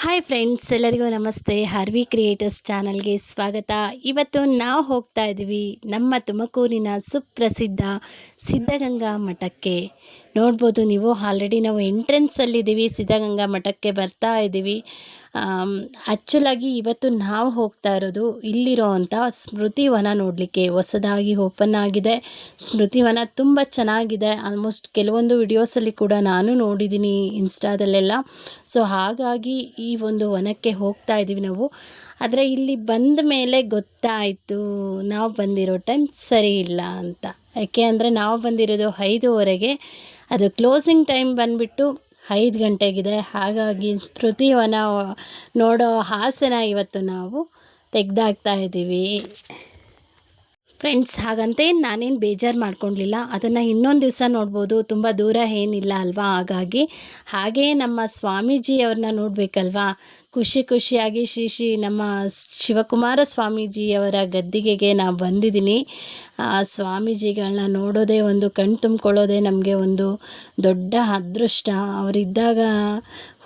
Hi friends, ಎಲ್ಲರಿಗೂ ನಮಸ್ತೆ. Harvey creators ಚಾನಲ್ಗೆ ಸ್ವಾಗತ. ಇವತ್ತು ನಾವು ಹೋಗ್ತಾ ಇದ್ದೀವಿ ನಮ್ಮ ತುಮಕೂರಿನ ಸುಪ್ರಸಿದ್ಧ ಸಿದ್ಧಗಂಗಾ ಮಠಕ್ಕೆ. ನೋಡ್ಬೋದು ನೀವು, ಆಲ್ರೆಡಿ ನಾವು ಎಂಟ್ರೆನ್ಸಲ್ಲಿದ್ದೀವಿ. ಸಿದ್ಧಗಂಗಾ ಮಠಕ್ಕೆ ಬರ್ತಾ ಇದ್ದೀವಿ. ಆ್ಯಕ್ಚುಲಾಗಿ ಇವತ್ತು ನಾವು ಹೋಗ್ತಾ ಇರೋದು ಇಲ್ಲಿರೋ ಅಂಥ ಸ್ಮೃತಿವನ ನೋಡಲಿಕ್ಕೆ. ಹೊಸದಾಗಿ ಓಪನ್ ಆಗಿದೆ ಸ್ಮೃತಿವನ, ತುಂಬ ಚೆನ್ನಾಗಿದೆ. ಆಲ್ಮೋಸ್ಟ್ ಕೆಲವೊಂದು ವಿಡಿಯೋಸಲ್ಲಿ ಕೂಡ ನಾನು ನೋಡಿದ್ದೀನಿ ಇನ್ಸ್ಟಾದಲ್ಲೆಲ್ಲ. ಸೊ ಹಾಗಾಗಿ ಈ ಒಂದು ವನಕ್ಕೆ ಹೋಗ್ತಾ ಇದ್ದೀವಿ ನಾವು. ಆದರೆ ಇಲ್ಲಿ ಬಂದ ಮೇಲೆ ಗೊತ್ತಾಯಿತು ನಾವು ಬಂದಿರೋ ಟೈಮ್ ಸರಿ ಇಲ್ಲ ಅಂತ. ಯಾಕೆ ಅಂದರೆ ನಾವು ಬಂದಿರೋದು 5:30, ಅದು ಕ್ಲೋಸಿಂಗ್ ಟೈಮ್ ಬಂದುಬಿಟ್ಟು 5 ಗಂಟೆಗಿದೆ. ಹಾಗಾಗಿ ಸ್ಮೃತಿವನ ನೋಡೋ ಆಸೆನ ಇವತ್ತು ನಾವು ತೆಗೆದಾಕ್ತಾ ಇದ್ದೀವಿ ಫ್ರೆಂಡ್ಸ್. ಹಾಗಂತ ನಾನೇನು ಬೇಜಾರು ಮಾಡ್ಕೊಳ್ಲಿಲ್ಲ, ಅದನ್ನು ಇನ್ನೊಂದು ದಿವಸ ನೋಡ್ಬೋದು, ತುಂಬ ದೂರ ಏನಿಲ್ಲ ಅಲ್ವಾ. ಹಾಗೇ ನಮ್ಮ ಸ್ವಾಮೀಜಿಯವ್ರನ್ನ ನೋಡಬೇಕಲ್ವಾ. ಖುಷಿಯಾಗಿ ಶ್ರೀ ನಮ್ಮ ಶಿವಕುಮಾರ ಸ್ವಾಮೀಜಿಯವರ ಗದ್ದಿಗೆಗೆ ನಾನು ಬಂದಿದ್ದೀನಿ. ಸ್ವಾಮೀಜಿಗಳನ್ನ ನೋಡೋದೇ ಒಂದು ಕಣ್ಣು ತುಂಬಿಕೊಳ್ಳೋದೇ ನಮಗೆ ಒಂದು ದೊಡ್ಡ ಅದೃಷ್ಟ. ಅವರಿದ್ದಾಗ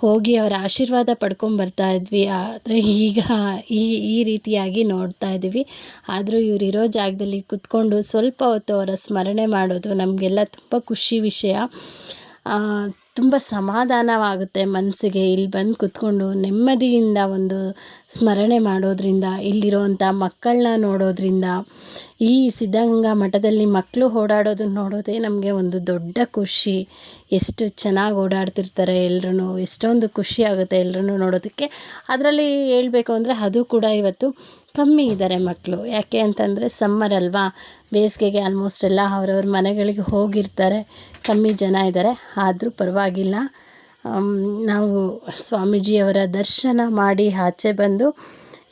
ಹೋಗಿ ಅವರ ಆಶೀರ್ವಾದ ಪಡ್ಕೊಂಬರ್ತಾ ಇದ್ವಿ. ಆದರೆ ಈಗ ಈ ರೀತಿಯಾಗಿ ನೋಡ್ತಾ ಇದ್ದೀವಿ. ಆದರೂ ಇವರಿರೋ ಜಾಗದಲ್ಲಿ ಕೂತ್ಕೊಂಡು ಸ್ವಲ್ಪ ಹೊತ್ತು ಅವರ ಸ್ಮರಣೆ ಮಾಡೋದು ನಮಗೆಲ್ಲ ತುಂಬ ಖುಷಿ ವಿಷಯ. ತುಂಬ ಸಮಾಧಾನವಾಗುತ್ತೆ ಮನಸ್ಸಿಗೆ. ಇಲ್ಲಿ ಬಂದು ಕೂತ್ಕೊಂಡು ನೆಮ್ಮದಿಯಿಂದ ಒಂದು ಸ್ಮರಣೆ ಮಾಡೋದ್ರಿಂದ, ಇಲ್ಲಿರೋವಂಥ ಮಕ್ಕಳನ್ನ ನೋಡೋದ್ರಿಂದ, ಈ ಸಿದ್ಧಗಂಗಾ ಮಠದಲ್ಲಿ ಮಕ್ಕಳು ಓಡಾಡೋದನ್ನ ನೋಡೋದೇ ನಮಗೆ ಒಂದು ದೊಡ್ಡ ಖುಷಿ. ಎಷ್ಟು ಚೆನ್ನಾಗಿ ಓಡಾಡ್ತಿರ್ತಾರೆ ಎಲ್ಲರೂ, ಎಷ್ಟೊಂದು ಖುಷಿ ಆಗುತ್ತೆ ಎಲ್ಲರೂ ನೋಡೋದಕ್ಕೆ. ಅದರಲ್ಲಿ ಹೇಳಬೇಕು ಅಂದರೆ ಅದು ಕೂಡ ಇವತ್ತು ಕಮ್ಮಿ ಇದ್ದಾರೆ ಮಕ್ಕಳು. ಯಾಕೆ ಅಂತಂದರೆ ಸಮ್ಮರ್ ಅಲ್ವಾ, ಬೇಸಿಗೆಗೆ ಆಲ್ಮೋಸ್ಟ್ ಎಲ್ಲ ಅವ್ರವ್ರ ಮನೆಗಳಿಗೆ ಹೋಗಿರ್ತಾರೆ, ಕಮ್ಮಿ ಜನ ಇದ್ದಾರೆ. ಆದರೂ ಪರವಾಗಿಲ್ಲ, ನಾವು ಸ್ವಾಮೀಜಿಯವರ ದರ್ಶನ ಮಾಡಿ ಆಚೆ ಬಂದು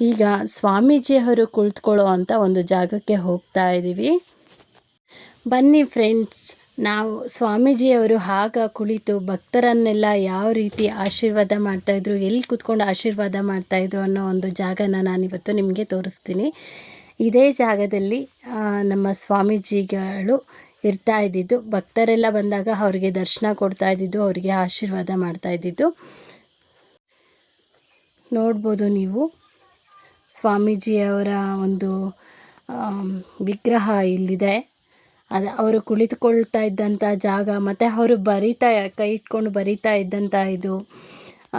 ಈಗ ಸ್ವಾಮೀಜಿಯವರು ಕುಳಿತುಕೊಳ್ಳೋ ಅಂಥ ಒಂದು ಜಾಗಕ್ಕೆ ಹೋಗ್ತಾ ಇದ್ದೀವಿ. ಬನ್ನಿ ಫ್ರೆಂಡ್ಸ್, ನಾವು ಸ್ವಾಮೀಜಿಯವರು ಆಗ ಕುಳಿತು ಭಕ್ತರನ್ನೆಲ್ಲ ಯಾವ ರೀತಿ ಆಶೀರ್ವಾದ ಮಾಡ್ತಾಯಿದ್ರು, ಎಲ್ಲಿ ಕೂತ್ಕೊಂಡು ಆಶೀರ್ವಾದ ಮಾಡ್ತಾಯಿದ್ರು ಅನ್ನೋ ಒಂದು ಜಾಗನ ನಾನಿವತ್ತು ನಿಮಗೆ ತೋರಿಸ್ತೀನಿ. ಇದೇ ಜಾಗದಲ್ಲಿ ನಮ್ಮ ಸ್ವಾಮೀಜಿಗಳು ಇರ್ತಾ ಇದ್ದಿದ್ದು. ಭಕ್ತರೆಲ್ಲ ಬಂದಾಗ ಅವರಿಗೆ ದರ್ಶನ ಕೊಡ್ತಾ ಇದ್ದಿದ್ದು, ಅವರಿಗೆ ಆಶೀರ್ವಾದ ಮಾಡ್ತಾ ಇದ್ದಿದ್ದು ನೋಡ್ಬೋದು ನೀವು. ಸ್ವಾಮೀಜಿಯವರ ಒಂದು ವಿಗ್ರಹ ಇಲ್ಲಿದೆ. ಅವರು ಕುಳಿತುಕೊಳ್ತಾ ಇದ್ದಂಥ ಜಾಗ, ಮತ್ತು ಅವರು ಕೈ ಇಟ್ಕೊಂಡು ಬರಿತಾ ಇದ್ದಂಥ ಇದು,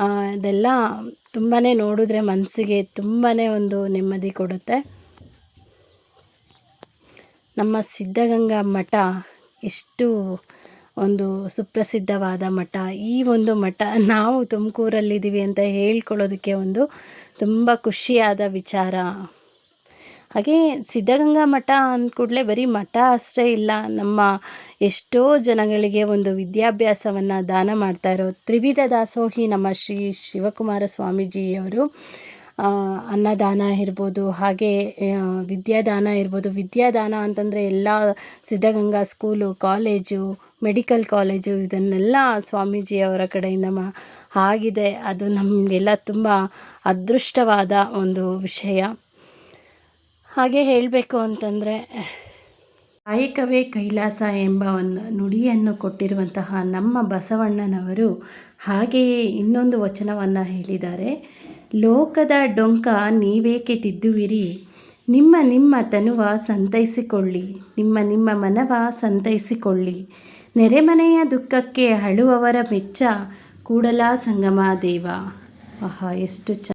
ಅದೆಲ್ಲ ತುಂಬಾ ನೋಡಿದ್ರೆ ಮನಸ್ಸಿಗೆ ತುಂಬಾ ಒಂದು ನೆಮ್ಮದಿ ಕೊಡುತ್ತೆ. ನಮ್ಮ ಸಿದ್ಧಗಂಗಾ ಮಠ ಎಷ್ಟು ಒಂದು ಸುಪ್ರಸಿದ್ಧವಾದ ಮಠ. ಈ ಒಂದು ಮಠ ನಾವು ತುಮಕೂರಲ್ಲಿದ್ದೀವಿ ಅಂತ ಹೇಳ್ಕೊಳ್ಳೋದಕ್ಕೆ ಒಂದು ತುಂಬ ಖುಷಿಯಾದ ವಿಚಾರ. ಹಾಗೆ ಸಿದ್ಧಗಂಗಾ ಮಠ ಅಂದ ಕೂಡಲೇ ಬರೀ ಮಠ ಅಷ್ಟೇ ಇಲ್ಲ, ನಮ್ಮ ಎಷ್ಟೋ ಜನಗಳಿಗೆ ಒಂದು ವಿದ್ಯಾಭ್ಯಾಸವನ್ನು ದಾನ ಮಾಡ್ತಾ ಇರೋ ತ್ರಿವಿಧ ದಾಸೋಹಿ ನಮ್ಮ ಶ್ರೀ ಶಿವಕುಮಾರ ಸ್ವಾಮೀಜಿಯವರು. ಅನ್ನದಾನ ಇರ್ಬೋದು, ಹಾಗೆ ವಿದ್ಯಾದಾನ ಇರ್ಬೋದು. ವಿದ್ಯಾದಾನ ಅಂತಂದರೆ ಎಲ್ಲ Siddaganga school, college, medical college, ಇದನ್ನೆಲ್ಲ ಸ್ವಾಮೀಜಿಯವರ ಕಡೆಯಿಂದ ಆಗಿದೆ. ಅದು ನಮಗೆಲ್ಲ ತುಂಬ ಅದೃಷ್ಟವಾದ ಒಂದು ವಿಷಯ. ಹಾಗೆ ಹೇಳಬೇಕು ಅಂತಂದರೆ, ಕಾಯಕವೇ ಕೈಲಾಸ ಎಂಬ ಒಂದು ನುಡಿಯನ್ನು ಕೊಟ್ಟಿರುವಂತಹ ನಮ್ಮ ಬಸವಣ್ಣನವರು ಹಾಗೆಯೇ ಇನ್ನೊಂದು ವಚನವನ್ನು ಹೇಳಿದ್ದಾರೆ. ಲೋಕದ ಡೊಂಕ ನೀವೇಕೆ ತಿದ್ದುವಿರಿ, ನಿಮ್ಮ ತನುವ ಸಂತೈಸಿಕೊಳ್ಳಿ, ನಿಮ್ಮ ಮನವ ಸಂತೈಸಿಕೊಳ್ಳಿ, ನೆರೆಮನೆಯ ದುಃಖಕ್ಕೆ ಅಳುವವರ ಮೆಚ್ಚ ಕೂಡಲ ಸಂಗಮ ದೇವ. ಆಹಾ, ಎಷ್ಟು